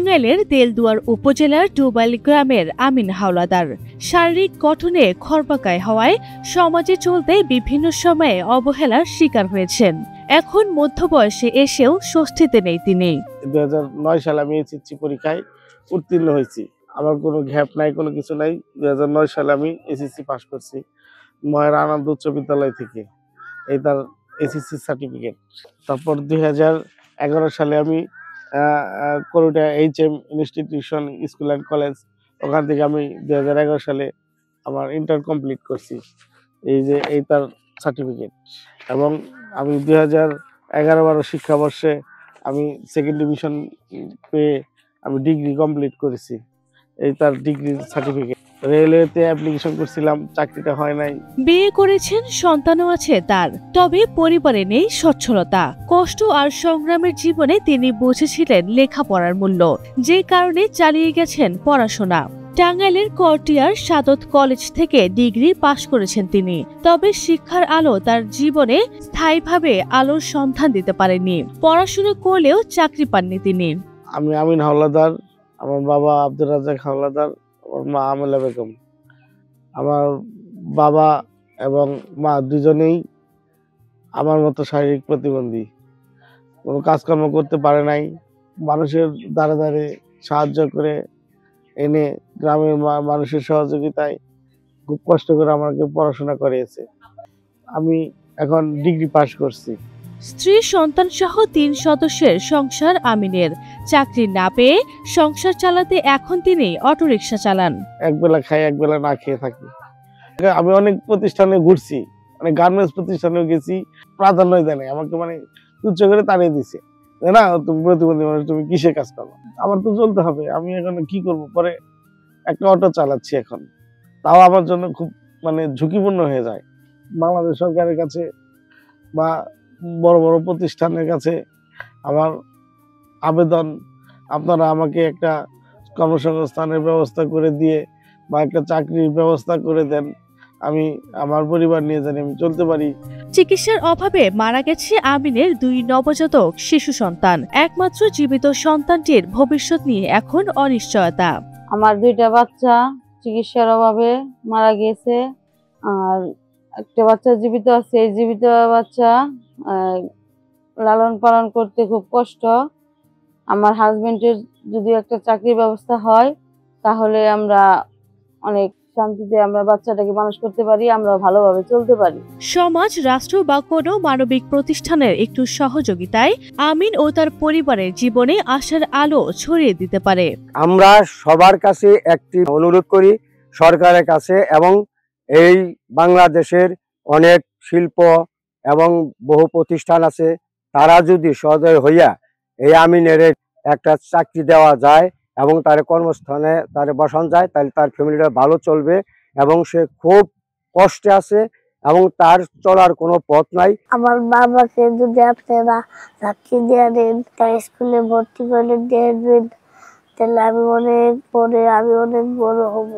টাঙ্গাইলের তেলদুয়ার উপজেলার ডুবাইল গ্রামের আমিন হাওলাদার শারীরিক গঠনে খর্বাকায় হওয়ায় সমাজে চলতে বিভিন্ন সময়ে অবহেলার শিকার হয়েছেন। এখন মধ্যবয়সে এসেও স্বস্তিতে নেই তিনি। 2009 সালে আমি এসএসসি পরীক্ষায় উত্তীর্ণ হয়েছি। আমার কোনো গ্যাপ নাই, কোনো কিছু নাই। 2009 সালে আমি এসএসসি পাস করছি ময়ের আনন্দ উচ্চ বিদ্যালয় থেকে। এই তার এসএসসি সার্টিফিকেট। তারপর 2011 সালে আমি করুটা HM institution school and college, ওখান থেকে আমি 2011 সালে আমার ইন্টার কমপ্লিট করছি। এই তার সার্টিফিকেট। এবং আমি 2011-12 শিক্ষাবর্ষে আমি সেকেন্ড ডিভিশন পেয়ে আমি ডিগ্রি কমপ্লিট করেছি। এই তার ডিগ্রির সার্টিফিকেট। রেলওয়েতে অ্যাপ্লিকেশন করছিলাম, চাকরিটা হয় নাই। বিয়ে করেছেন, সন্তানও আছে তার, তবে পরিবারে নেই সচ্ছলতা। কষ্ট আর সংগ্রামের জীবনে তিনি বুঝেছিলেন লেখাপড়ার মূল্য, যে কারণে চালিয়ে গেছেন পড়াশোনা। টাঙ্গাইলের করটিয়ার সাদত কলেজ থেকে ডিগ্রি পাশ করেছেন তিনি, তবে শিক্ষার আলো তার জীবনে স্থায়ীভাবে আলোর সন্ধান দিতে পারেননি। পড়াশোনা করলেও চাকরি পাননি তিনি। আমি আমিন হাওলাদার, আমার বাবা আব্দুর রাজ্জাক হাওলাদার, আমার মা আমেলা বেগম। আমার বাবা এবং মা দুজনেই আমার মতো শারীরিক প্রতিবন্ধী, কোনো কাজকর্ম করতে পারে নাই। মানুষের দ্বারে দ্বারে সাহায্য করে এনে গ্রামের মানুষের সহযোগিতায় খুব কষ্ট করে আমাকে পড়াশোনা করিয়েছে। আমি এখন ডিগ্রি পাস করছি। স্ত্রী সন্তান সহ 3 সদস্যের সংসার আমিনের। চাকরি না পেয়ে সংসার চালাতে এখন তিনি অটোরিকশা চালান। একবেলা খাই, একবেলা না খেয়ে থাকি। আমি অনেক প্রতিষ্ঠানে ঘুরছি, অনেক গার্মেন্টস প্রতিষ্ঠানেও গেছি, প্রাধান্য দেয় নাই আমাকে, মানে তুচ্ছ করে তাড়িয়ে দিছে। না, তুমি প্রতিবন্ধী মানুষ, তুমি কিসে কাজ করো? আমার তো চলতে হবে, আমি এখন কি করব? পরে একটা অটো চালাচ্ছি এখন, তাও আমার জন্য খুব মানে ঝুঁকিপূর্ণ হয়ে যায়। বাংলাদেশ সরকারের কাছে বা বড় বড় প্রতিষ্ঠানের কাছে আমার আবেদন, আপনারা আমাকে একটা কর্মসংস্থানের ব্যবস্থা করে দিয়ে বা একটা চাকরির ব্যবস্থা করে দেন, আমি আমার পরিবার নিয়ে জানি আমি চলতে পারি। চিকিৎসার অভাবে মারা গেছে আমিনের 2 নবজাতক শিশু সন্তান। একমাত্র জীবিত সন্তানটির ভবিষ্যৎ নিয়ে এখন অনিশ্চয়তা। আমার 2টা বাচ্চা চিকিৎসার অভাবে মারা গিয়েছে, আর একটা বাচ্চা জীবিত আছে। এই জীবিত বাচ্চা লালন পালন করতে খুব কষ্ট। আমার হাজবেন্ডের যদি একটা চাকরির ব্যবস্থা হয়, তাহলে আমরা অনেক শান্তিতে আমরা বাচ্চাটাকে মানুষ করতে পারি, আমরা ভালোভাবে চলতে পারি। সমাজ, রাষ্ট্র বা কোনো মানবিক প্রতিষ্ঠানের একটু সহযোগিতায় আমিন ও তার পরিবারের জীবনে আশার আলো ছড়িয়ে দিতে পারে। আমরা সবার কাছে একটি অনুরোধ করি, সরকারের কাছে এবং এই বাংলাদেশের অনেক শিল্প এবং বহু প্রতিষ্ঠান আছে, তারা যদি সদয় হইয়া এই আমিনের একটা চাকরি দেওয়া যায় এবং তার কর্মস্থানে তার বসানো যায়, তাহলে তার ফ্যামিলিটা ভালো চলবে। এবং সে খুব কষ্টে আছে এবং তার চলার কোনো পথ নাই। আমার বাবাকে যদি আপনারা চাকরি দিয়ে দেন, তার স্কুলে ভর্তি করে দিয়ে দেন, তাহলে আমি অনেক বড় হব।